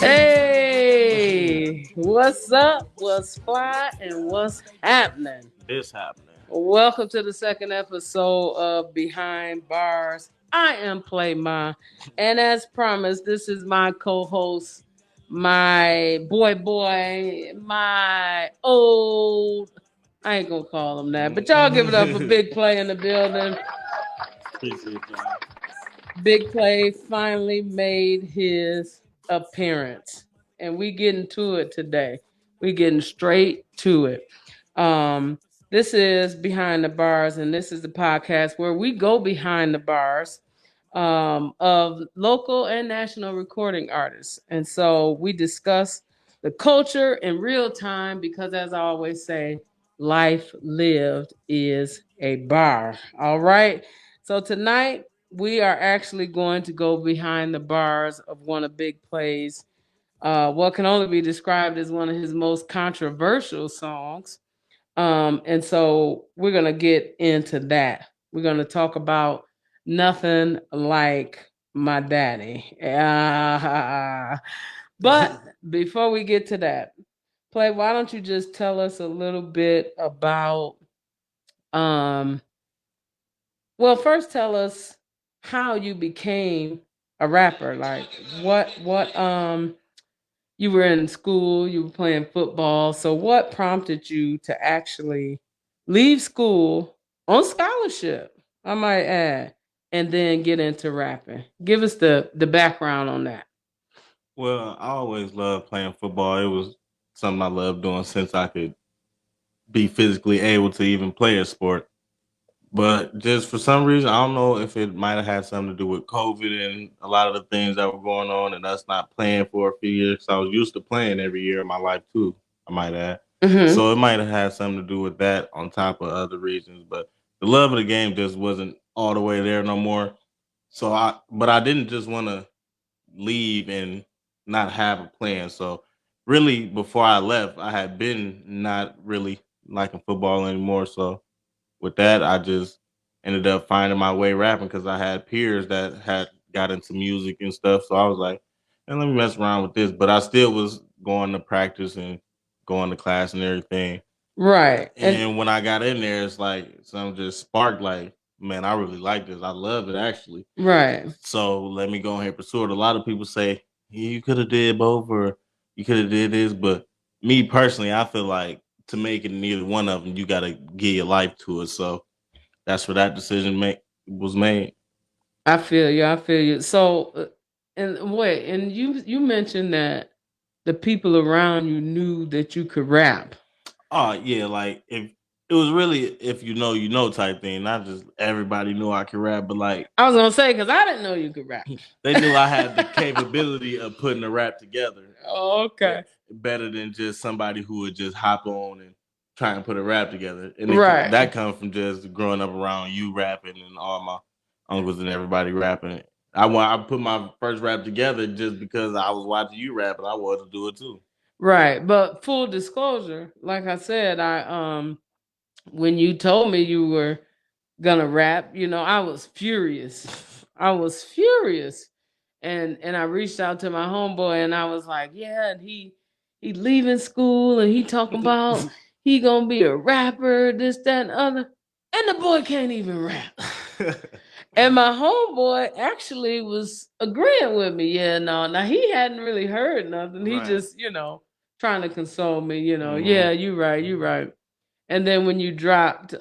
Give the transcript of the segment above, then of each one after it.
Hey, what's up? What's fly and what's happening? This happening. Welcome to the second episode of Behind Bars. I am Play Ma, and as promised, this is my co-host, my boy, my old. I ain't gonna call him that, but y'all give it up for Big Play in the building. Appreciate y'all. Big Play finally made his appearance, and we getting to it today. We getting straight to it. Um, this is Behind the Bars, and this is the podcast where we go behind the bars of local and national recording artists, and so we discuss the culture in real time because, as I always say, life lived is a bar. All right. So tonight we are actually going to go behind the bars of one of Big Play's, what can only be described as one of his most controversial songs. And so we're going to get into that. We're going to talk about Nothing Like My Daddy. But before we get to that, Play, why don't you just tell us a little bit about um well, first tell us how you became a rapper. Like what you were in school, you were playing football. So what prompted you to actually leave school on scholarship, I might add, and then get into rapping? Give us the background on that. Well, I always loved playing football. It was something I loved doing since I could be physically able to even play a sport. But just for some reason, I don't know if it might have had something to do with COVID and a lot of the things that were going on and us not playing for a few years. I was used to playing every year in my life too, I might add. Mm-hmm. So it might have had something to do with that on top of other reasons. But the love of the game just wasn't all the way there no more. But I didn't just want to leave and not have a plan. So really, before I left, I had been not really liking football anymore. So with that, I just ended up finding my way rapping because I had peers that had got into music and stuff. So I was like, and let me mess around with this. But I still was going to practice and going to class and everything. Right. And And when I got in there, it's like something just sparked. Like, man, I really like this. I love it actually. right. So let me go ahead and pursue it. A lot of people say you could have did both or you could have did this, but me personally, I feel like to make it in either one of them, you got to give your life to it. So that's where that decision was made. I feel you. I feel you. So, and wait, and you mentioned that the people around you knew that you could rap. Oh yeah, like if it was really if you know type thing, not just everybody knew I could rap, but like I was gonna say because I didn't know you could rap. they knew I had the capability of putting a rap together. Oh, Yeah, okay. better than just somebody who would just hop on and try and put a rap together. And Right. that comes from just growing up around you rapping and all my uncles and everybody rapping. I put my first rap together just because I was watching you rap and I wanted to do it too. Right. But full disclosure, like I said, I when you told me you were gonna rap, I was furious. I was furious. And I reached out to my homeboy and I was like, yeah, and he leaving school and he talking about he gonna be a rapper, this, that, and other. And the boy can't even rap. And my homeboy actually was agreeing with me. Yeah, no. Now he hadn't really heard nothing. He Right. just, trying to console me, Hmm. yeah, you right, you right. And then when you dropped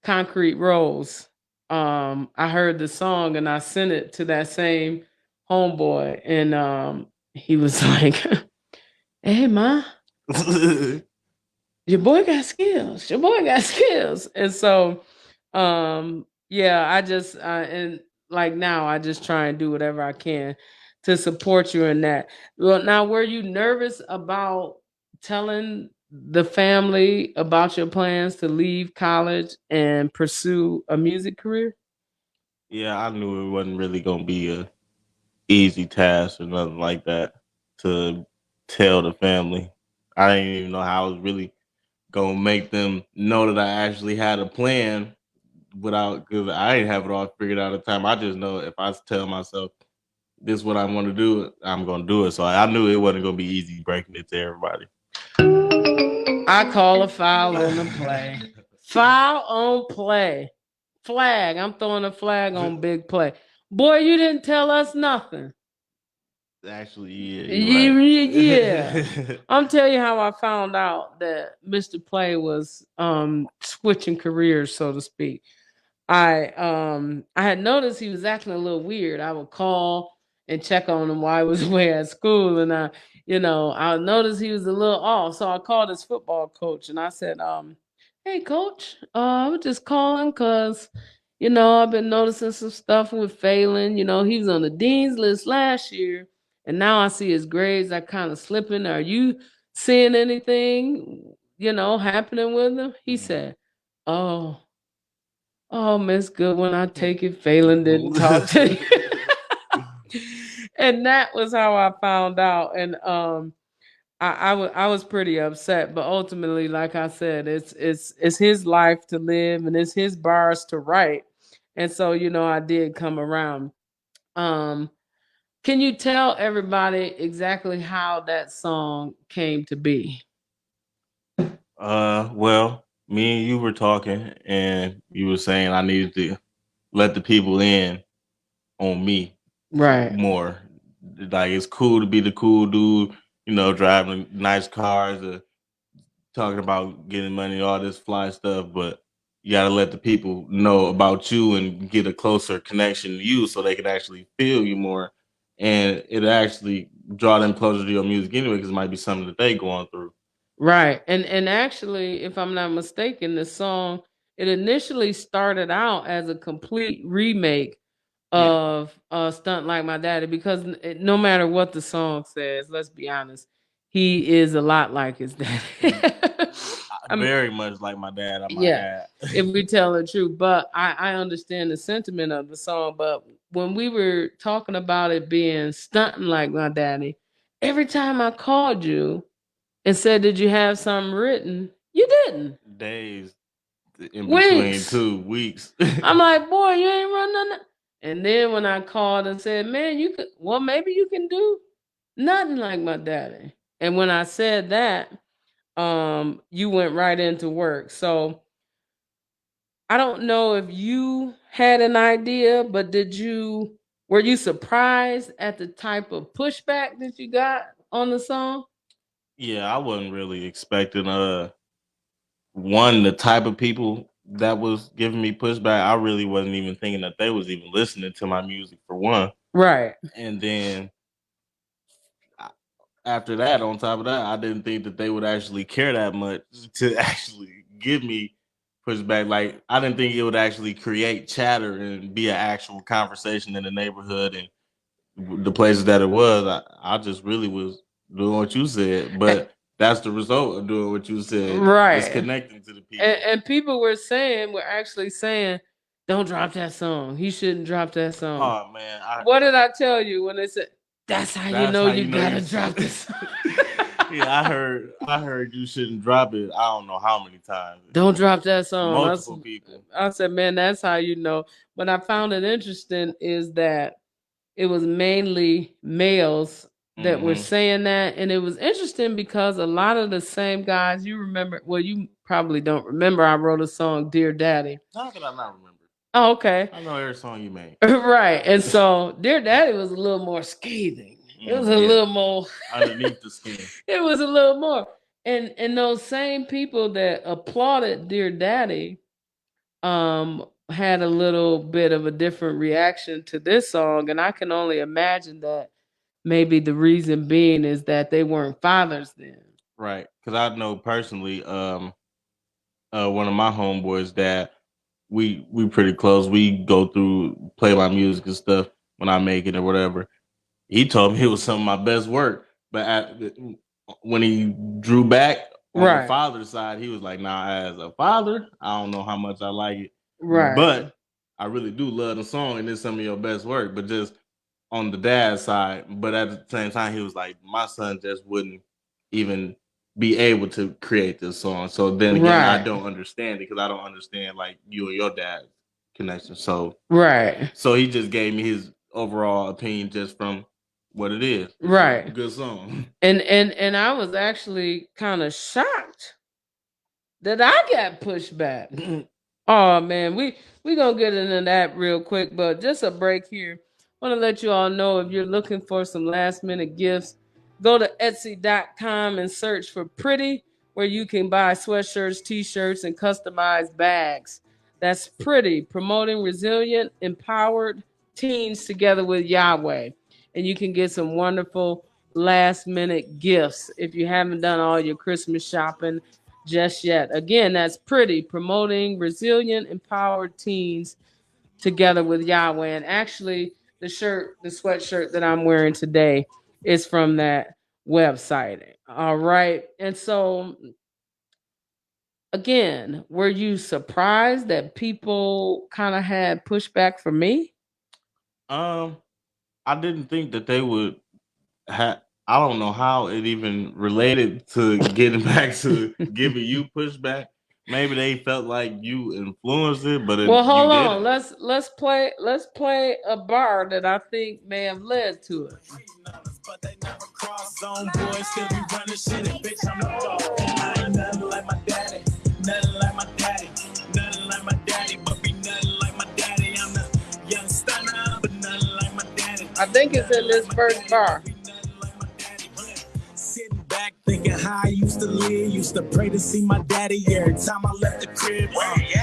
Concrete Rose, I heard the song and I sent it to that same homeboy and he was like, hey ma, your boy got skills. Your boy got skills. And so yeah, and like now I just try and do whatever I can to support you in that. Well, now were you nervous about telling the family about your plans to leave college and pursue a music career? Yeah, I knew it wasn't really gonna be a easy task or nothing like that to tell the family. I didn't even know how I was really gonna make them know that I actually had a plan without because I didn't have it all figured out at the time. I just know if I tell myself this is what I want to do, I'm gonna do it. So I knew it wasn't gonna be easy breaking it to everybody. I call a foul on the play. Foul on play. Flag. I'm throwing a flag on big play. Boy, you didn't tell us nothing. Actually, yeah, you're right. Yeah. I'm telling you how I found out that Mr. Play was switching careers, so to speak. I had noticed he was acting a little weird. I would call and check on him while I was away at school, and I noticed he was a little off. So I called his football coach and I said, "Hey, coach, I was just calling because I've been noticing some stuff with Phelan. He was on the dean's list last year, and now I see his grades are kind of slipping. Are you seeing anything happening with him?" He said, "Oh." Oh, Miss Goodwin, I take it Phelan didn't talk to you. And that was how I found out. And I was pretty upset. But ultimately, like I said, it's his life to live and it's his bars to write. And so, I did come around. Um, can you tell everybody exactly how that song came to be? Well, me and you were talking, and you were saying I needed to let the people in on me Right. more. Like it's cool to be the cool dude, driving nice cars, talking about getting money, all this fly stuff, but you got to let the people know about you and get a closer connection to you so they can actually feel you more, and it actually draw them closer to your music anyway because it might be something that they going through. Right. And actually, if I'm not mistaken, the song it initially started out as a complete remake Yeah. of Stunt Like My Daddy because no matter what the song says, let's be honest, he is a lot like his daddy. I mean, Very much like my dad, I might yeah, add. if we tell the truth. But I understand the sentiment of the song. But when we were talking about it being stunting like my daddy, every time I called you and said, "Did you have something written?" You didn't. Days in between Weeks. 2 weeks. I'm like, boy, you ain't run nothing. And then when I called and said, man, maybe you can do nothing like my daddy. And when I said that, you went right into work. So I don't know if you had an idea, but were you surprised at the type of pushback that you got on the song? Yeah, I wasn't really expecting the type of people that was giving me pushback. I really wasn't even thinking that they was even listening to my music for one. Right. And then after that, on top of that, I didn't think that they would actually care that much to actually give me pushback. Like I didn't think it would actually create chatter and be an actual conversation in the neighborhood and the places that it was. I just really was doing what you said, but that's the result of doing what you said. It's Right. connecting to the people. And people were actually saying, don't drop that song. He shouldn't drop that song. Oh man, What did I tell you when they said, that's how you that's know how you you know gotta you. drop this song? Yeah, I heard you shouldn't drop it. I don't know how many times. Don't drop that song. Multiple people. I said, man, that's how you know. What I found it interesting is that it was mainly males that were Mm-hmm. saying that. And it was interesting because a lot of the same guys, you remember, well, you probably don't remember, I wrote a song, Dear Daddy. How could I not remember? Oh, okay. I know every song you made. Right. And so Dear Daddy was a little more scathing. It was a Yeah. little more Underneath the skin. it was a little more. And those same people that applauded Dear Daddy had a little bit of a different reaction to this song. And I can only imagine that maybe the reason being is that they weren't fathers then. Right. Because I know personally, one of my homeboys that we pretty close. We go through play my music and stuff when I make it or whatever. He told me it was some of my best work, but when he drew back on the Right. father's side, he was like, "Nah, as a father, I don't know how much I like it, Right. but I really do love the song and it's some of your best work." But just on the dad side, but at the same time, he was like, "My son just wouldn't even be able to create this song." So then again, I Right. don't understand it because I don't understand like you and your dad connection. So Right. so he just gave me his overall opinion just from what it is. It's Right. a good song. And I was actually kind of shocked that I got pushed back. Oh man, we gonna get into that real quick, but just a break here. Want to let you all know if you're looking for some last minute gifts, go to Etsy.com and search for Pretty, where you can buy sweatshirts, t-shirts, and customized bags. That's Pretty, promoting resilient, empowered teens together with Yahweh, and you can get some wonderful last minute gifts if you haven't done all your Christmas shopping just yet. Again, that's Pretty, promoting resilient, empowered teens together with Yahweh. And actually, the sweatshirt that I'm wearing today is from that website. All right. And so, again, were you surprised that people kind of had pushback for me? I didn't think that they would have. I don't know how it even related to getting back to giving you pushback. Maybe they felt like you influenced it, but Well, you hold did on. Let's play a bar that I think may have led to it. But they never cross zone, boys still be running shit and bitch I'm the dog. I ain't nothing like my daddy, nothing like my daddy, nothing like my daddy, but be nothing like my daddy. I'm the young stunner, but nothing like my daddy. I think it's in this first bar. Sitting back thinking how I used to live, used to pray to see my daddy every time I left the crib.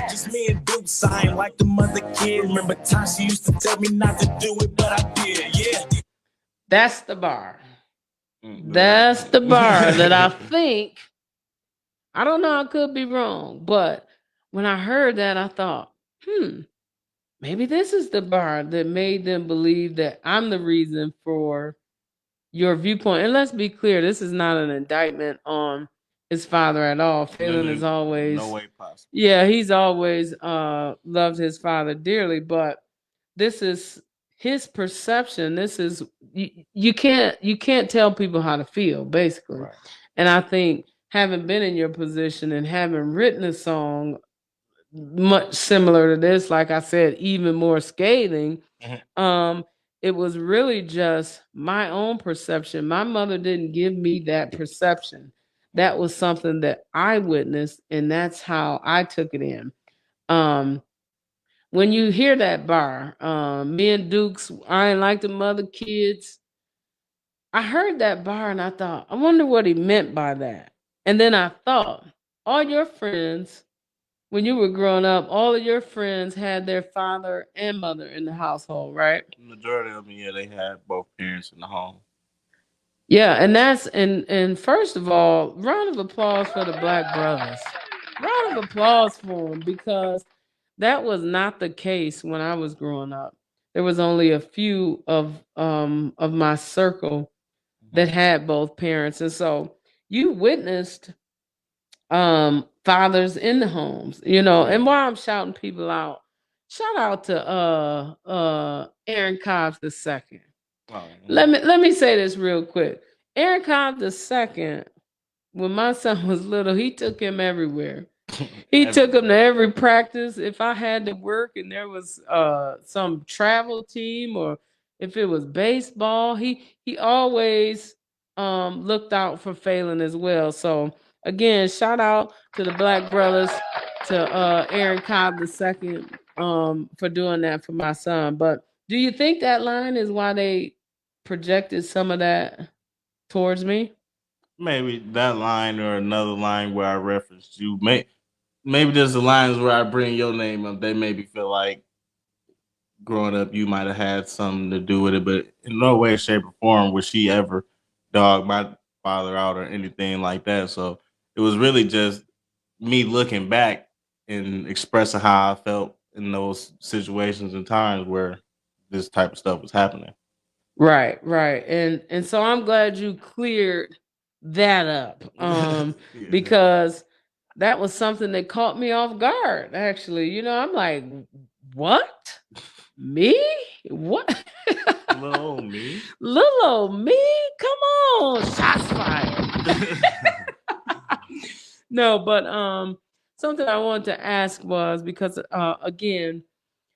Just me and Dukes, I ain't like the mother kid. Remember time she used to tell me not to do it, but I did, yeah. That's the bar. That's the bar that I think, I don't know, I could be wrong, but when I heard that, I thought, maybe this is the bar that made them believe that I'm the reason for your viewpoint. And let's be clear, this is not an indictment on his father at all. Phelan is always, no way possible. Yeah, he's always loved his father dearly, but this is his perception. This is you can't tell people how to feel, basically. Right. And I think having been in your position and having written a song much similar to this, like I said, even more scathing, it was really just my own perception. My mother didn't give me that perception. That was something that I witnessed, and that's how I took it in. When you hear that bar, me and Dukes, I ain't like the mother kids. I heard that bar and I thought, I wonder what he meant by that. And then I thought, all your friends, when you were growing up, all of your friends had their father and mother in the household, right? The majority of them, yeah, they had both parents in the home. Yeah, and that's and first of all, round of applause for the Black brothers. Round of applause for them, because that was not the case when I was growing up. There was only a few of my circle that had both parents, and so you witnessed fathers in the homes, And while I'm shouting people out, shout out to Aaron Cobbs II. Oh, Let me say this real quick. Aaron Cobbs II, when my son was little, he took him everywhere. He took him to every practice. If I had to work and there was some travel team, or if it was baseball, he always looked out for Phelan as well. So again, shout out to the Black brothers, to Aaron Cobb II, for doing that for my son. But do you think that line is why they projected some of that towards me? Maybe that line or another line where I referenced you. Maybe there's the lines where I bring your name up. They maybe feel like growing up you might have had something to do with it, but in no way, shape, or form would she ever dog my father out or anything like that. So it was really just me looking back and expressing how I felt in those situations and times where this type of stuff was happening. Right, right. And so I'm glad you cleared that up. Yeah. Because that was something that caught me off guard, actually. I'm like, what? Me? What? Little old me. Little old me? Come on. Shots fired. No, but something I wanted to ask was, because again,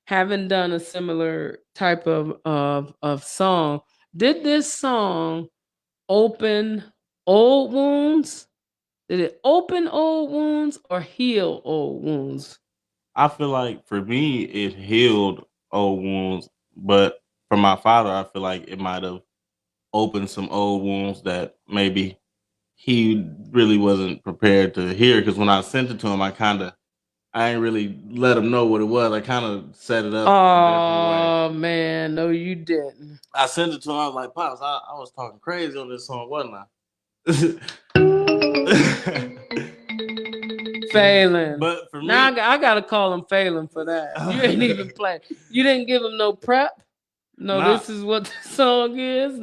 having done a similar type of song, did this song open old wounds? Did it open old wounds or heal old wounds? I feel like for me, it healed old wounds, but for my father, I feel like it might have opened some old wounds that maybe he really wasn't prepared to hear. Because when I sent it to him, I ain't really let him know what it was. I kind of set it up a different way. Oh man, no, you didn't. I sent it to him. I was like, "Pops, I was talking crazy on this song, wasn't I?" Phelan. But for me, Now I gotta call him Phelan for that. You ain't even playing. You didn't give him no prep. No, Nah. this is what the song is.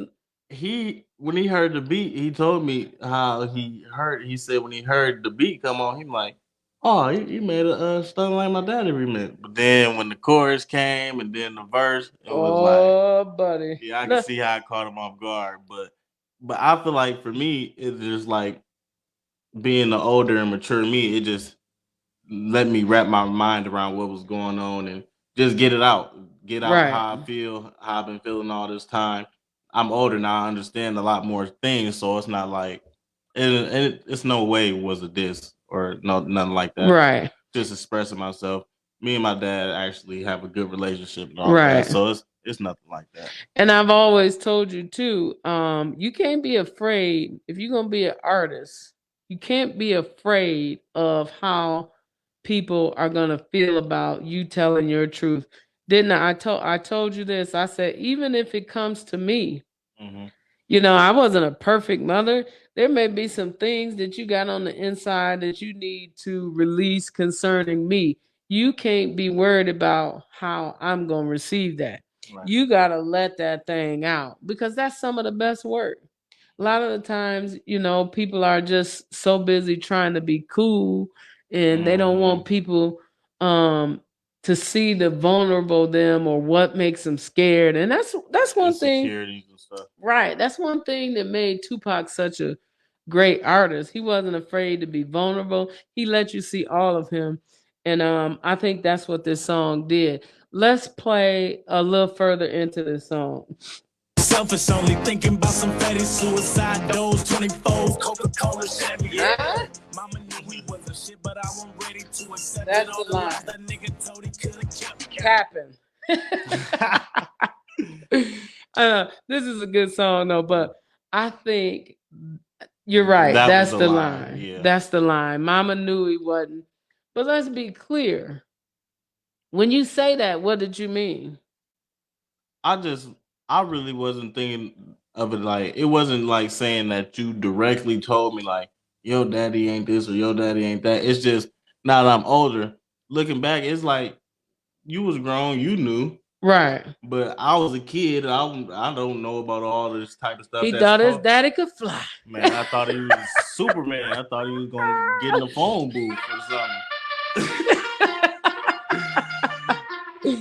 When he heard the beat, he told me how he said when he heard the beat come on, he like, oh, he made a Stunning Like My Daddy remix. But then when the chorus came and then the verse, it was like, Oh, buddy. yeah, I can Look, see how it caught him off guard. But I feel like for me, it's just like being the older and mature me, it just let me wrap my mind around what was going on and just get it out. Get out right. how I feel, how I've been feeling all this time. I'm older now, I understand a lot more things, so it's not like it's no way was a diss or no nothing like that. Right. Just expressing myself. Me and my dad actually have a good relationship and all Right. that, so it's nothing like that. And I've always told you too, you can't be afraid if you're gonna be an artist. You can't be afraid of how people are gonna feel about you telling your truth. Didn't I told you this. I said, even if it comes to me, Mhm. you know, I wasn't a perfect mother. There may be some things that you got on the inside that you need to release concerning me. You can't be worried about how I'm going to receive that. Right. You got to let that thing out because that's some of the best work. A lot of the times, you know, people are just so busy trying to be cool and they don't want people to see the vulnerable them or what makes them scared. And that's one thing. Insecurities and stuff. Right. That's one thing that made Tupac such a great artist. He wasn't afraid to be vulnerable. He let you see all of him. And I think that's what this song did. Let's play a little further into this song. Selfish, only thinking about some fatty suicide dose, 24 Coca-Cola Chevy. Huh? Mama knew we wasn't shit, but I wasn't ready to accept That's it. All the line. that nigga told he could have kept Capping. This is a good song though, but I think you're right. That That's was the the line, line. yeah. That's the line. Mama knew he wasn't. But let's be clear. When you say that, what did you mean? I really wasn't thinking of it like it wasn't like saying that you directly told me like your daddy ain't this or your daddy ain't that. It's just now that I'm older, looking back, it's like you was grown, you knew, Right. but I was a kid. I don't know about all this type of stuff. He That's thought his called, daddy could fly. man. I thought he was Superman. I thought he was gonna get in the phone booth or something.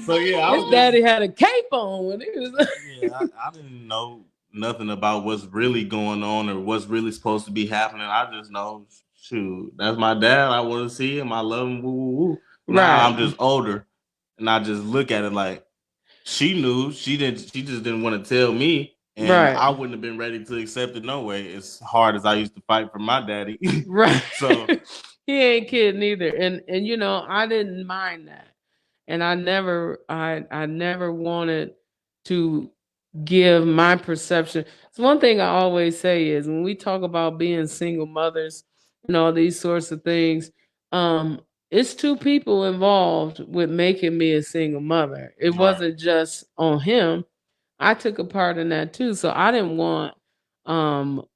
So yeah, His daddy had a cape on when he was. Yeah, I didn't know nothing about what's really going on or what's really supposed to be happening. I just know, shoot, that's my dad. I want to see him. I love him. Woo, woo, woo. Now I'm Right. just older, and I just look at it like she knew. She didn't. She just didn't want to tell me, and Right. I wouldn't have been ready to accept it no way. As hard as I used to fight for my daddy. Right. So he ain't kidding either. And you know, I didn't mind that. And I never wanted to give my perception. It's one thing I always say is when we talk about being single mothers and all these sorts of things, it's two people involved with making me a single mother. It Right. wasn't just on him. I took a part in that too. So I didn't want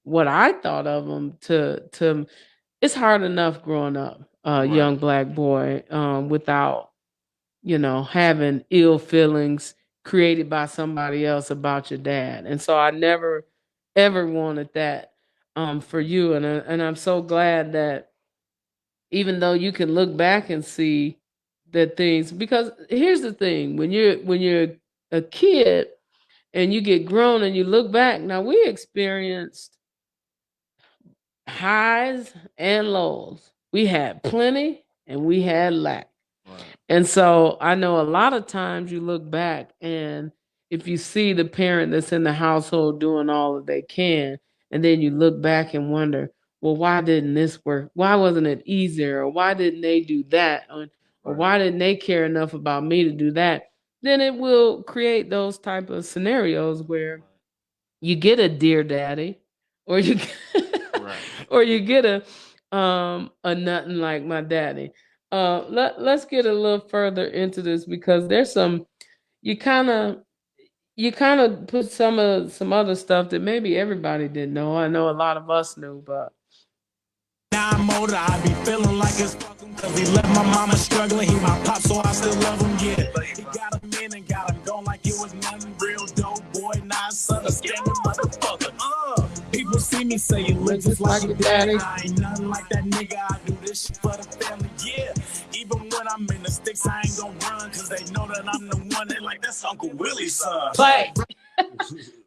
what I thought of him to it's hard enough growing up a Right. young black boy without, you know, having ill feelings created by somebody else about your dad. And so I never ever wanted that for you. And I'm so glad that even though you can look back and see that things, because here's the thing, when you're a kid and you get grown and you look back, now we experienced highs and lows. We had plenty and we had lack. Right. And so I know a lot of times you look back, and if you see the parent that's in the household doing all that they can, and then you look back and wonder, well, why didn't this work? Why wasn't it easier? Or why didn't they do that? Or Right. why didn't they care enough about me to do that? Then it will create those type of scenarios where you get a dear daddy, or you Right. or you get a nothing like my daddy. Let's get a little further into this, because there's some, you kind of you kind of put some other stuff that maybe everybody didn't know. I know a lot of us knew, but Now I'm older, I be feeling like it's fucking cause he left my mama struggling. He my pop, so I still love him, yeah. He got him in and got him gone like it was nothing. Real dope boy, not son of scandal motherfucker. People see me say you look just like your daddy. I ain't nothing like that nigga, I do this shit for the family, yeah. Even when I'm in the sticks, I ain't gon' run, cause they know that I'm the one. They like, that's Uncle Willie's son. play,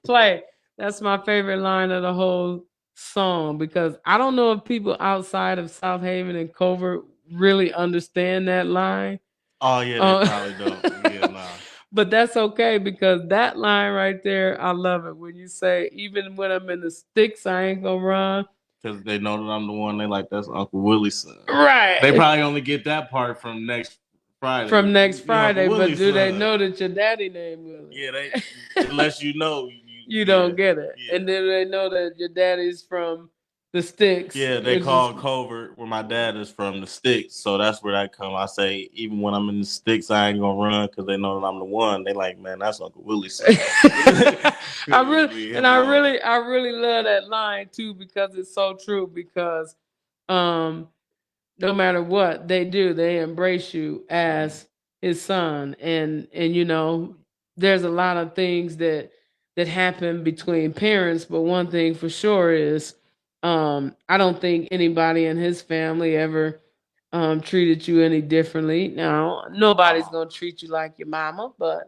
play. That's my favorite line of the whole song, because I don't know if people outside of South Haven and Covert really understand that line. Oh yeah, they probably don't. Yeah, nah. But that's okay, because that line right there, I love it. When you say, even when I'm in the sticks, I ain't gonna run. Because they know that I'm the one. They like, that's Uncle Willie's son. Right. They probably only get that part from next Friday. From next You know, Friday, Uncle but Willie's do they son. know that your daddy named Willie? Yeah, they unless you know You don't get it. yeah. And then they know that your daddy's from the sticks. Yeah, they which call is- Covert where my dad is from, the sticks. So that's where that come. I say, even when I'm in the sticks, I ain't gonna run because they know that I'm the one. They like, man, that's Uncle Willie's son. I really love that line too, because it's so true. Because no matter what they do, they embrace you as his son, and you know, there's a lot of things that happen between parents, but one thing for sure is, I don't think anybody in his family ever treated you any differently. Now, nobody's gonna treat you like your mama, but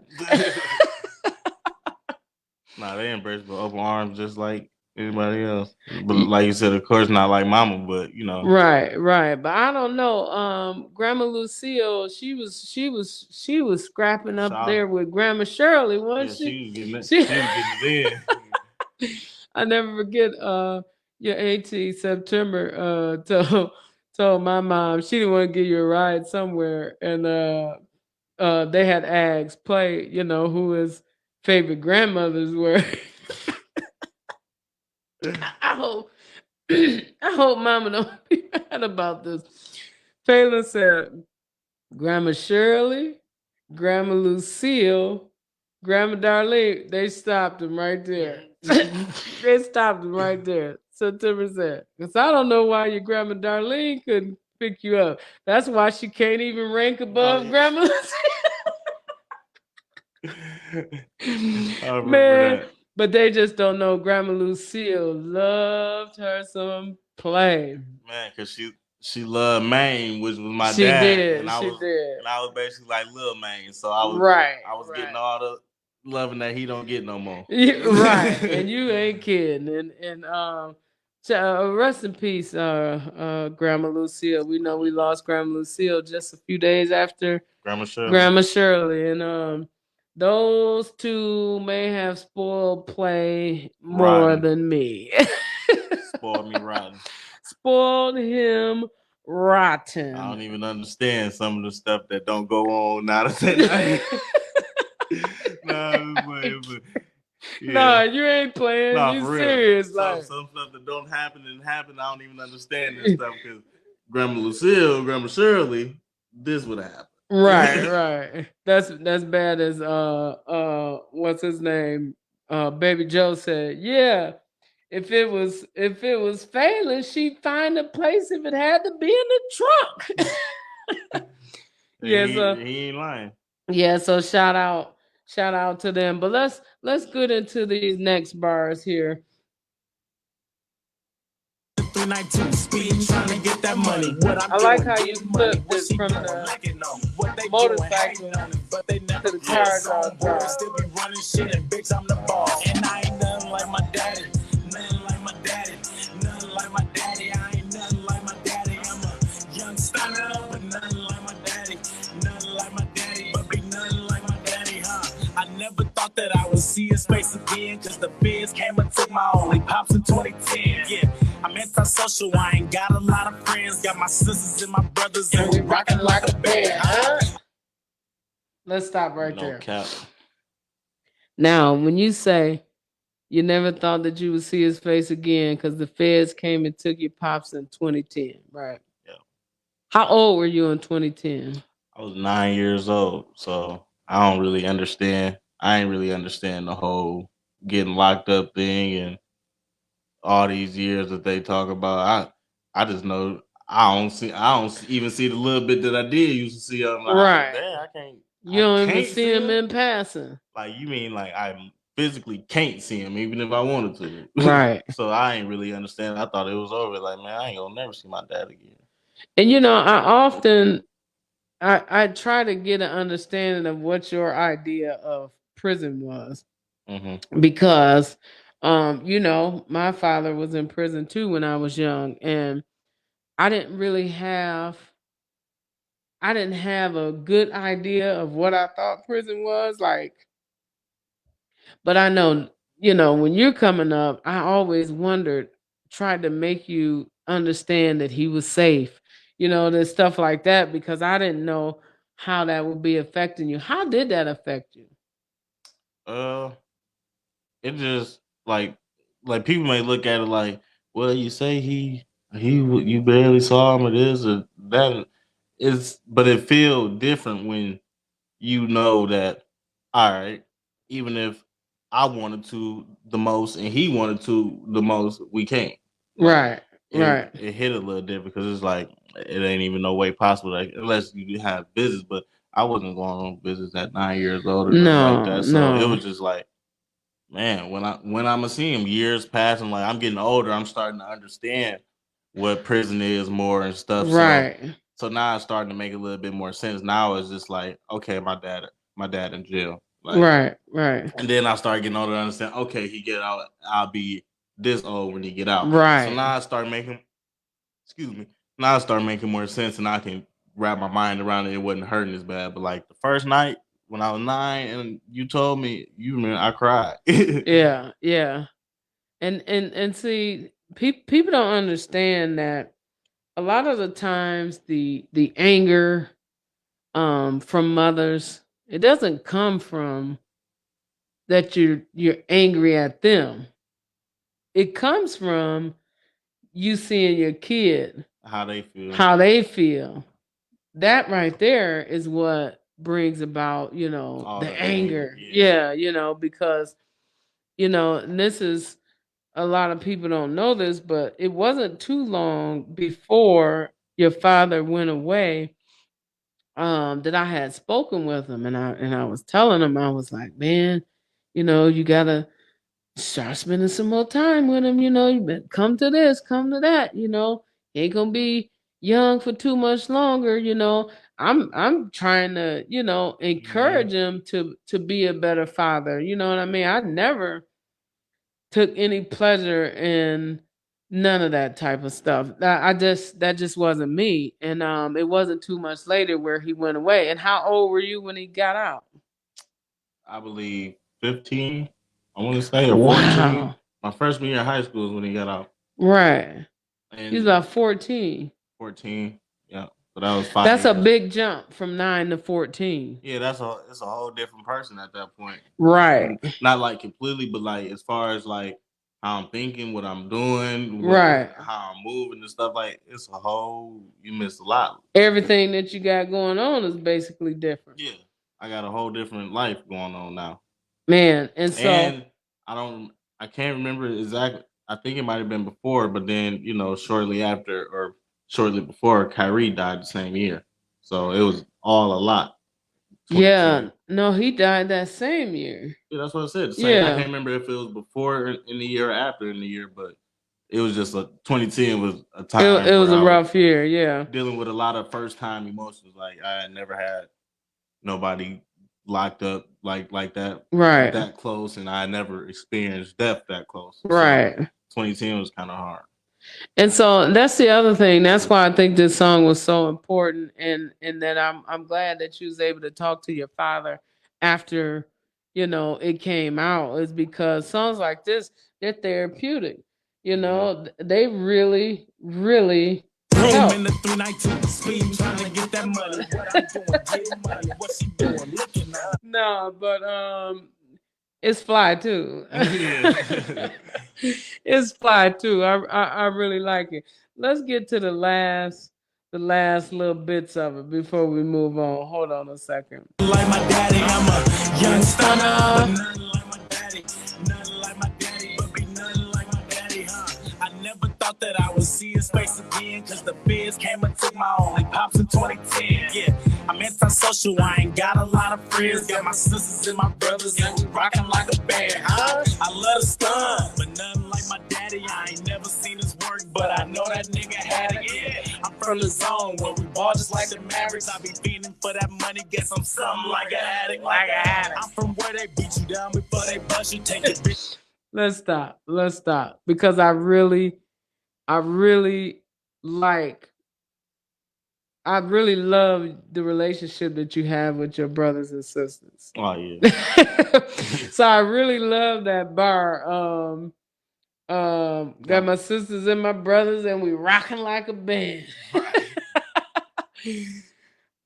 Nah, they embrace with open arms just like anybody else. But like you said, of course, not like mama, but you know. right. But I don't know. Grandma Lucille, she was scrapping up Shout- there with Grandma Shirley, Yeah, wasn't she? she was getting it. She- She was getting it in. I never forget your auntie September told my mom she didn't want to give you a ride somewhere, and they had asked play, you know, who his favorite grandmothers were. I hope I hope mama don't be mad about this. Phelan said Grandma Shirley, Grandma Lucille, Grandma Darlene. They stopped him right there. They stopped him right there. September said, because I don't know why your Grandma Darlene couldn't pick you up. That's why she can't even rank above yeah. Grandma Lucille. I remember Man, that. but they just don't know Grandma Lucille loved her some play. Man, because she loved Maine, which was my She dad. did. And I She was, did. And I was basically like Lil Maine. So I was Right. I was right. getting all the loving that he don't get no more. Yeah, right, and you ain't kidding. And rest in peace, Grandma Lucille. We know we lost Grandma Lucille just a few days after Grandma Shirley. Grandma Shirley, and those two may have spoiled play more Rotten. than me. Spoiled me rotten. Spoiled him rotten. I don't even understand some of the stuff that don't go on now that they No, you ain't playing. Nah, you for real. serious? Like Some stuff that don't happen and happen, I don't even understand this stuff because Grandma Lucille, Grandma Shirley, this would have happened. right. That's bad as what's his name? Baby Joe said, yeah. If it was Phelan, she'd find a place if it had to be in the trunk. Yeah, he ain't lying. Yeah, so shout out to them. But let's get into these next bars here. 392 speed, trying to get that money. I like how you flipped this from the motorcycle to the car drive. Still be running shit and bitch, I'm the boss. And I ain't nothing like my daddy. Nothing like my daddy. Nothing like my daddy. I ain't nothing like my daddy. I'm a young stunner, but nothing like my daddy. Nothing thought that I would see his face again, cause the feds came and took my only pops in 2010. Yeah, I'm antisocial, I ain't got a lot of friends. Got my sisters and my brothers, and we rockin' like a band. Let's stop right No there. cap. Now, when you say you never thought that you would see his face again because the feds came and took your pops in 2010, right? Yeah. How old were you in 2010? I was 9 years old, so I don't really understand. I ain't really understand the whole getting locked up thing and all these years that they talk about. I just know I don't even see the little bit that I did used to see. I'm like, Right. damn, I can't. You don't even can't see him in passing. Like, you mean like I physically can't see him even if I wanted to. Right. So I ain't really understand. I thought it was over. Like, man, I ain't gonna never see my dad again. And you know, I try to get an understanding of what your idea of prison was. Mm-hmm. Because you know, my father was in prison too when I was young, and I didn't have a good idea of what I thought prison was like. But I know, you know, when you're coming up, I always wondered, tried to make you understand that he was safe, you know, there's stuff like that, because I didn't know how that would be affecting you. How did that affect you? Uh, it just like people may look at it like, well, you say you barely saw him or this or that. Is but it feel different when you know that, all right, even if I wanted to the most and he wanted to the most, we can't. Right. Right. It hit a little different because it's like it ain't even no way possible, like unless you have business. But I wasn't going on business at 9 years old or nothing like that. So it was just like, man, when I'ma see him, years passing, like I'm getting older, I'm starting to understand what prison is more and stuff. Right. So now it's starting to make a little bit more sense. Now it's just like, okay, my dad in jail. Like, Right. Right. and then I start getting older to understand, okay, he get out, I'll be this old when he get out. Right. So now I start making now I start making more sense and I can wrap my mind around it. It wasn't hurting as bad. But like the first night when I was 9 and you told me, you remember, I cried. Yeah. Yeah. And see, people don't understand that a lot of the times the anger from mothers, it doesn't come from that you're angry at them. It comes from you seeing your kid How they feel. how they feel. That right there is what brings about, you know, All the the anger. anger, yeah. Yeah, you know, because you know, and this is, a lot of people don't know this, but it wasn't too long before your father went away that I had spoken with him, and I was telling him, I was like, man, you know, you gotta start spending some more time with him, you know, you better come to this, come to that, you know. He ain't gonna be young for too much longer, you know. I'm trying to, you know, encourage him to be a better father. You know what I mean? I never took any pleasure in none of that type of stuff. That just wasn't me. And it wasn't too much later where he went away. And how old were you when he got out? I believe 15, I want to say, or 14. Wow. My freshman year of high school is when he got out. Right. And He's about 14. 14, yeah. So that was 5 That's a years. big jump from 9 to 14. Yeah, it's a whole different person at that point. Right. Not like completely, but like as far as like how I'm thinking, what I'm doing, Right. how I'm moving and stuff, like it's a whole, you missed a lot. Everything that you got going on is basically different. Yeah. I got a whole different life going on now. Man, and so And I can't remember exactly. I think it might have been before, but then, you know, shortly after or shortly before, Kyrie died the same year. So it was all a lot. 2010. yeah, no, he died that same year. Yeah, that's what I said. I Yeah. can't remember if it was before in the year or after in the year, but it was just 2010 was a time. It was where a I rough year, yeah. dealing with a lot of first time emotions. Like I had never had nobody locked up like that, Right. that close, and I never experienced death that close. Right. So 2010 was kind of hard. And so that's the other thing. That's why I think this song was so important, and that I'm glad that you was able to talk to your father after it came out is because songs like this, they're therapeutic. They really, really Room help. in the 392, speed trying to get that money. What I'm doing, getting money. What she doing, looking at. No, but it's fly too. Yeah. It's fly too. I really like it. Let's get to the last little bits of it before we move on. Hold on a second. Like my daddy, I'm a young stunner. Nothing like my daddy, nothing like my daddy, but be nothing like my daddy, huh? I never thought that I would see his face again, cause the biz came and took my own, like Pops in 2010, yeah. I'm antisocial, I ain't got a lot of friends, got my sisters and my brothers, and we rockin' like a band, huh? I love the stun, but nothing like my daddy, I ain't never seen his work, but I know that nigga had it, yeah. I'm from the zone, where we ball just like the Mavericks, I be feeding for that money, guess I'm something like an addict, I'm from where they beat you down before they bust you, take it, bitch. Let's stop because I really love the relationship that you have with your brothers and sisters. Oh yeah. So I really love that bar. Got my sisters and my brothers, and we rocking like a band.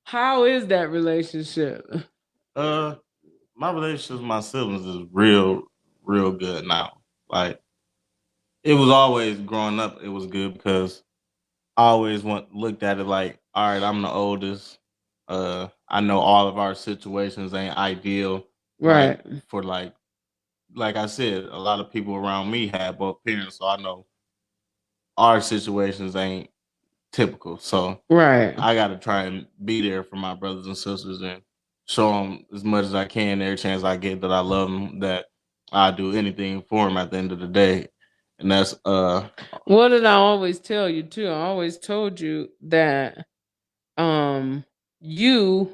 How is that relationship? My relationship with my siblings is real good now. Like, it was always growing up, it was good because I always looked at it like, all right, I'm the oldest. I know all of our situations ain't ideal. Right. For like I said, a lot of people around me had both parents, so I know our situations ain't typical. So Right. I got to try and be there for my brothers and sisters and show them as much as I can every chance I get that I love them, that I do anything for them at the end of the day. And that's what did I always tell you too? I always told you that you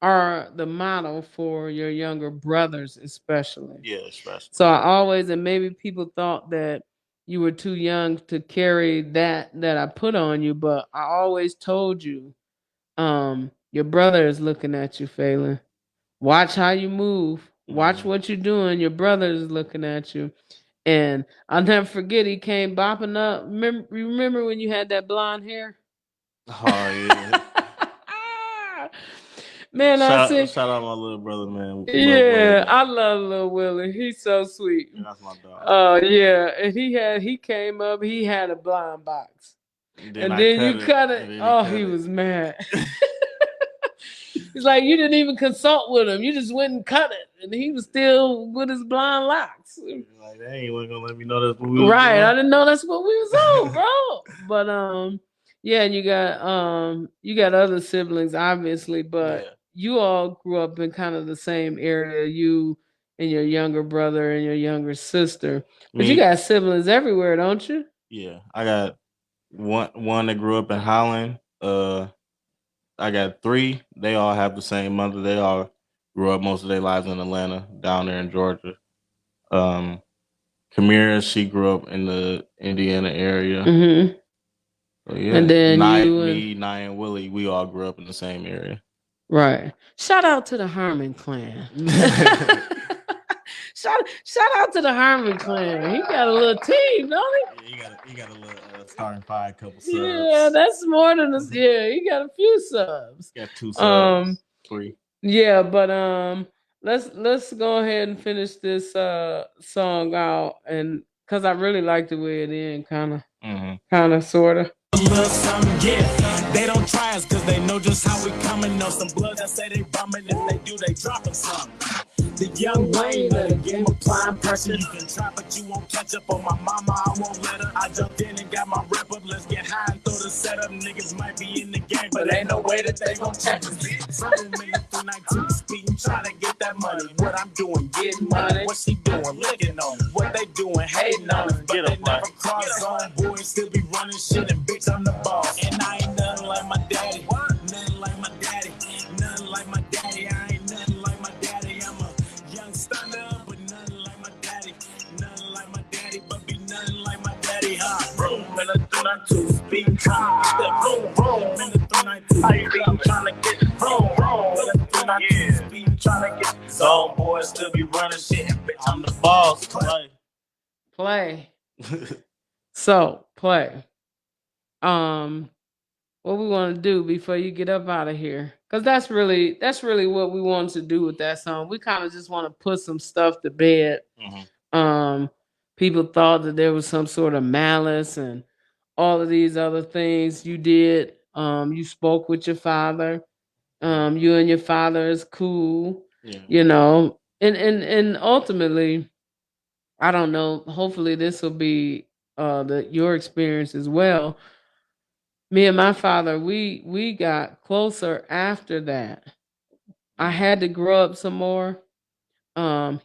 are the model for your younger brothers, especially. yeah, especially. So I always, and maybe people thought that you were too young to carry that I put on you, but I always told you, your brother is looking at you, Phelan. Watch how you move. Watch what you're doing. Your brother is looking at you. And I'll never forget, he came bopping up. Remember when you had that blonde hair? Oh yeah. Man, I said, shout out my little brother, man. Yeah, I love Lil Willie. He's so sweet. Yeah, that's my dog. Oh yeah, and he came up. He had a blind box, and then you cut it. Oh, he was mad. He's like, you didn't even consult with him. You just went and cut it, and he was still with his blind locks. Like, they ain't gonna let me know that's what we was Right, doing. I didn't know that's what we was on, bro. But yeah, and you got other siblings, obviously, but. Yeah. You all grew up in kind of the same area, you and your younger brother and your younger sister. But you got siblings everywhere, don't you? Yeah. I got one that grew up in Holland. I got 3. They all have the same mother. They all grew up most of their lives in Atlanta, down there in Georgia. Kamira, she grew up in the Indiana area. Mm-hmm. So, yeah. And then me, Nye, and Willie, we all grew up in the same area. Right. Shout out to the Harmon clan. shout out to the Harmon clan. He got a little team, don't he? Yeah, he got a little starting 5, couple subs. Yeah, that's more than a. Yeah, he got a few subs. Got 2 subs. 3. Yeah, but let's go ahead and finish this song out, and because I really like the way it ends, kind of, sort of. They don't try us because they know just how we coming. Know some blood that say they bumming. If they do, they dropping some. The young Wayne of the game applying pressure. You can try, but you won't catch up on my mama. I won't let her. I jumped in and got my rep up. Let's get high and throw the setup. Niggas might be in the game, but ain't no way that they gon' check us. Some minutes through 19 speeding, trying to get that money. What I'm doing, getting money. What she doing, licking on it. What they doing, hating on us. But they never cross zone. Boys still be running shit, and bitch, I'm the boss. And I ain't nothing like my daddy. Nothing like my daddy. Nothing like my daddy. I ain't nothing like my daddy. I'm a young stunner, but nothing like my daddy. Nothing like my daddy, but be nothing like my daddy. Room in the 392, speed trying to get room in the 392, speed trying to get room in the 392, speed trying to get zone boy. running shit, bitch. I'm the boss. Play. So play. What we want to do before you get up out of here, because that's really what we wanted to do with that song. We kind of just want to put some stuff to bed. People thought that there was some sort of malice and all of these other things you did. You spoke with your father. You and your father is cool. Yeah. You know, and ultimately, I don't know. Hopefully, this will be your experience as well. Me and my father, we got closer after that. I had to grow up some more.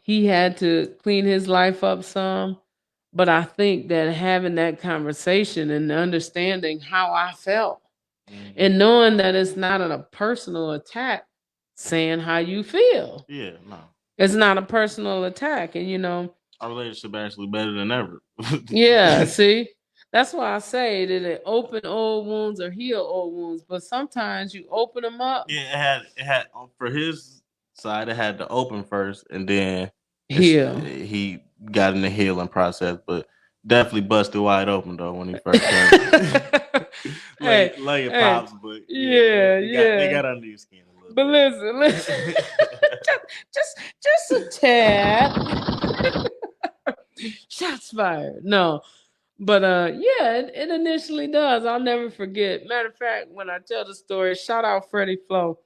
He had to clean his life up some, but I think that having that conversation and understanding how I felt and knowing that it's not a personal attack, saying how you feel. Yeah, no. It's not a personal attack, and you know, our relationship actually better than ever. yeah, see, that's why I say that it open old wounds or heal old wounds. But sometimes you open them up. Yeah, it had for his side, it had to open first, and then Heal. he got in the healing process, but definitely busted wide open though when he first came. lay your pops, but they got under your skin a little but bit. listen, just a tad. Shots fired. No. But yeah, it initially does. I'll never forget. Matter of fact, when I tell the story, shout out Freddie Flo.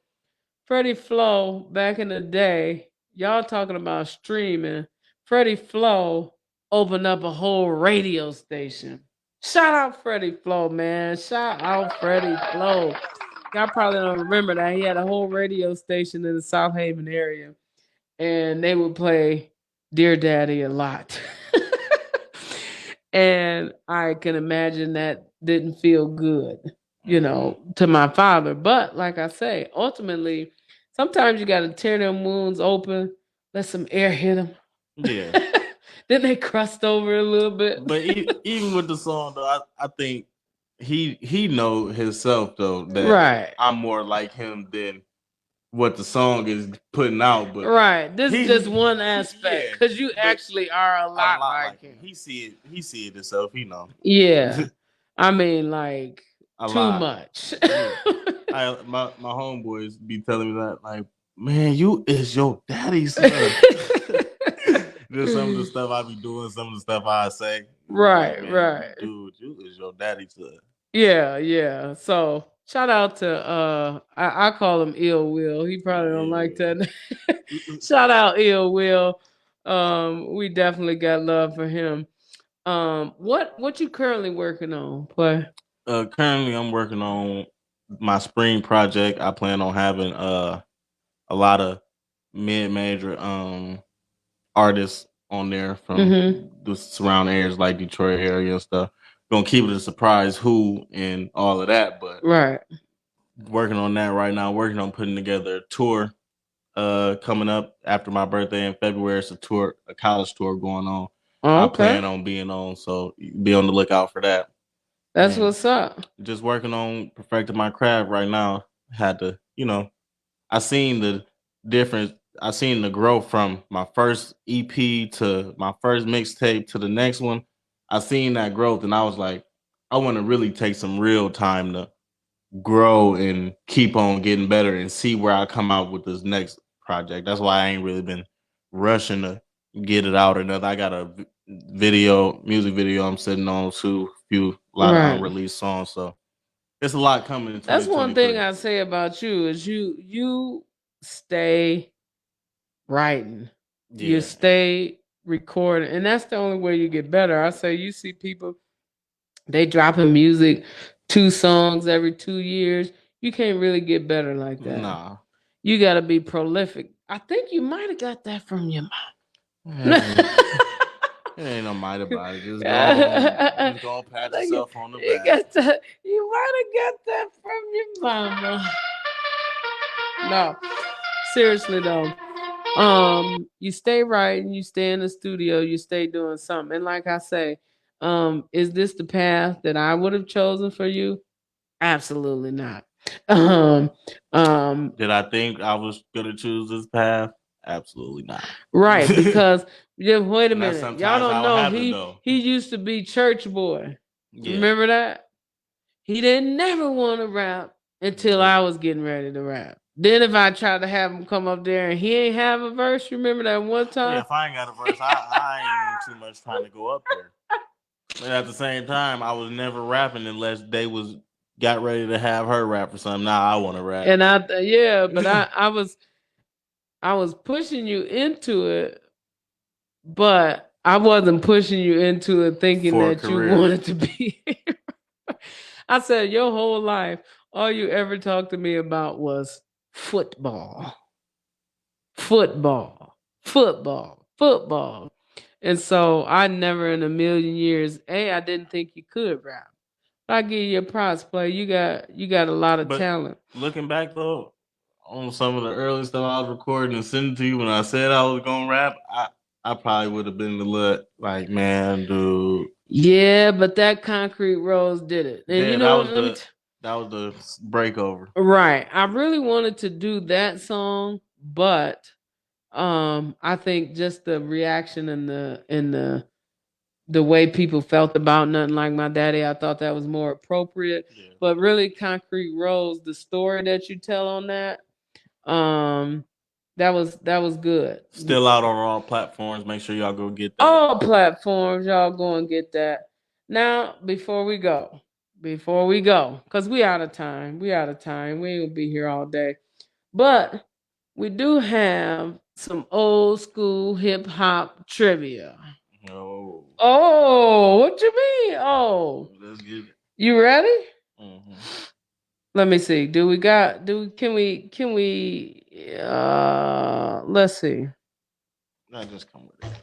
Freddie Flo, back in the day, y'all talking about streaming. Freddie Flo opened up a whole radio station. Shout out Freddie Flo, man. Shout out Freddie Flo. Y'all probably don't remember that. He had a whole radio station in the South Haven area. And they would play Dear Daddy a lot. And I can imagine that didn't feel good, you know, to my father. But like I say, ultimately, sometimes you got to tear them wounds open, let some air hit them. Yeah. Then they crust over a little bit. But even with the song, though, I think he know himself though that Right. I'm more like him than what the song is putting out. But right, this is just one aspect because you actually are a lot like him. He see it himself. He know. Yeah, I mean, like A too lot. much. my homeboys be telling me that, like, man, you is your daddy's son. Just some of the stuff I be doing, some of the stuff I say. Right, like, right. Dude, you is your daddy's son. Yeah, yeah. So shout out to I call him Ill Will. He probably don't like that. Shout out Ill Will. We definitely got love for him. What you currently working on, Play? Currently I'm working on my spring project. I plan on having a lot of mid-major artists on there from the surrounding areas like Detroit area and stuff. Gonna keep it a surprise who and all of that, but Right. working on that right now. Working on putting together a tour coming up after my birthday in February. It's a college tour going on. Okay. I plan on being on, so be on the lookout for that. That's what's up. Just working on perfecting my craft right now. Had to, I seen the difference. I seen the growth from my first EP to my first mixtape to the next one. I seen that growth, and I was like, I want to really take some real time to grow and keep on getting better and see where I come out with this next project. That's why I ain't really been rushing to get it out or nothing. I got a music video I'm sitting on too, a lot of unreleased songs. So it's a lot coming. That's one thing I say about you is you stay writing. Yeah. You stay recording. And that's the only way you get better. I say you see people, they dropping music 2 songs every 2 years. You can't really get better like that. Nah. You got to be prolific. I think you might have got that from your mom. It ain't no might about it. Just go pat yourself on the back. You might have got that from your mama. No, seriously though. You stay writing, you stay in the studio, you stay doing something. And like I say, is this the path that I would have chosen for you? Absolutely not. Did I think I was gonna choose this path? Absolutely not. Right, because yeah, wait a And that's minute. sometimes Y'all don't how it know happens, though. he used to be church boy. Yeah. Remember that? He didn't never want to rap until I was getting ready to rap. Then if I tried to have him come up there and he ain't have a verse, remember that one time? Yeah, if I ain't got a verse, I ain't too much trying to go up there. But at the same time, I was never rapping unless they got ready to have her rap for something. Now I want to rap. And but I was pushing you into it, but I wasn't pushing you into it thinking For a that you career. wanted to be here. I said your whole life, all you ever talked to me about was football. Football. Football. Football. And so I never in a million years, I didn't think you could rap. I give you a props, play. You got a lot of But talent. looking back though, on some of the early stuff I was recording and sending to you when I said I was gonna rap, I probably would have been the look like, man, dude. Yeah, but that Concrete Rose did it. And Yeah, you know, that was the breakover. right. I really wanted to do that song, but I think just the reaction and the way people felt about Nothing Like My Daddy, I thought that was more appropriate. Yeah. But really, Concrete Rose, the story that you tell on that, that was good. Still out on all platforms. Make sure y'all go get that. All platforms, y'all go and get that. Now, before we go, because we out of time. We ain't gonna be here all day. But we do have some old school hip hop trivia. Oh, what you mean? Oh, let's get it. You ready? Mm-hmm. Let me see. Can we let's see. No, just come with it.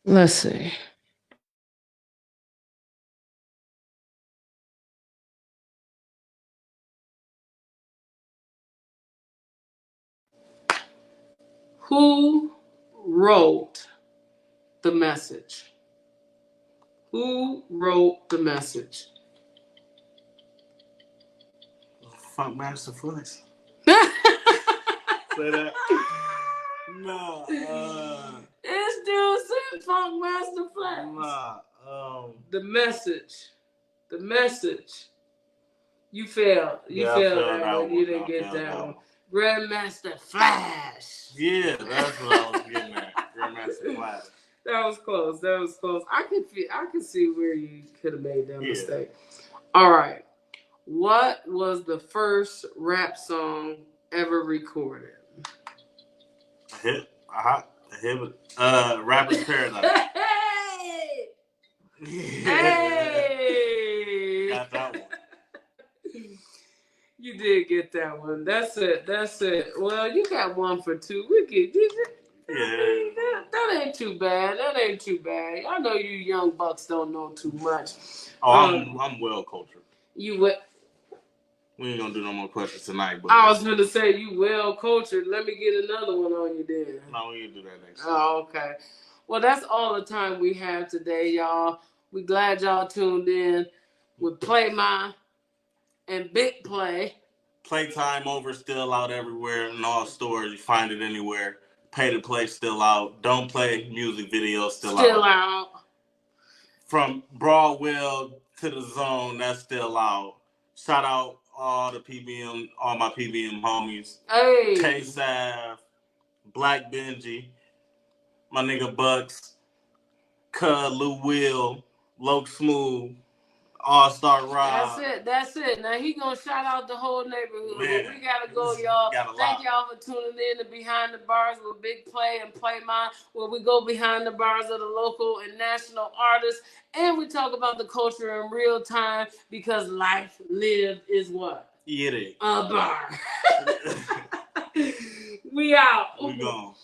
Let's see. Who wrote the message? Who wrote the message? Funk Master Flex. Say that. No. This dude said Funk Master Flex. Nah. The message. You failed. You failed that one. You didn't get that one. Grandmaster Flash. Yeah, that's what I was getting at. Grandmaster Flash. That was close. I could see where you could have made that mistake. All right. What was the first rap song ever recorded? Rapper's Paradise. Hey! Got that one. You did get that one. That's it. Well, you got 1 for 2. We get that ain't too bad. I know you young bucks don't know too much. Oh, I'm well cultured. You what? We ain't gonna do no more questions tonight. But I was gonna say you well cultured. Let me get another one on you then. No, we can do that next time. Oh, okay. Well, that's all the time we have today, y'all. We glad y'all tuned in with Play My and Big Play. Playtime Over still out everywhere in all stores. You find it anywhere. Pay to Play still out. Don't Play music videos still out. From Broadwell to the Zone, that's still out. Shout out all my PBM homies. Hey. K-Sav, Black Benji, my nigga Bucks, Cud, Lou Will, Loke Smooth, All-Star Rob. That's it. Now he gonna shout out the whole neighborhood. Man, we gotta go, y'all. Thank y'all for tuning in to Behind the Bars with Big Play and Play My, where we go behind the bars of the local and national artists, and we talk about the culture in real time because life lived is what? It is. A bar. We out. We gone.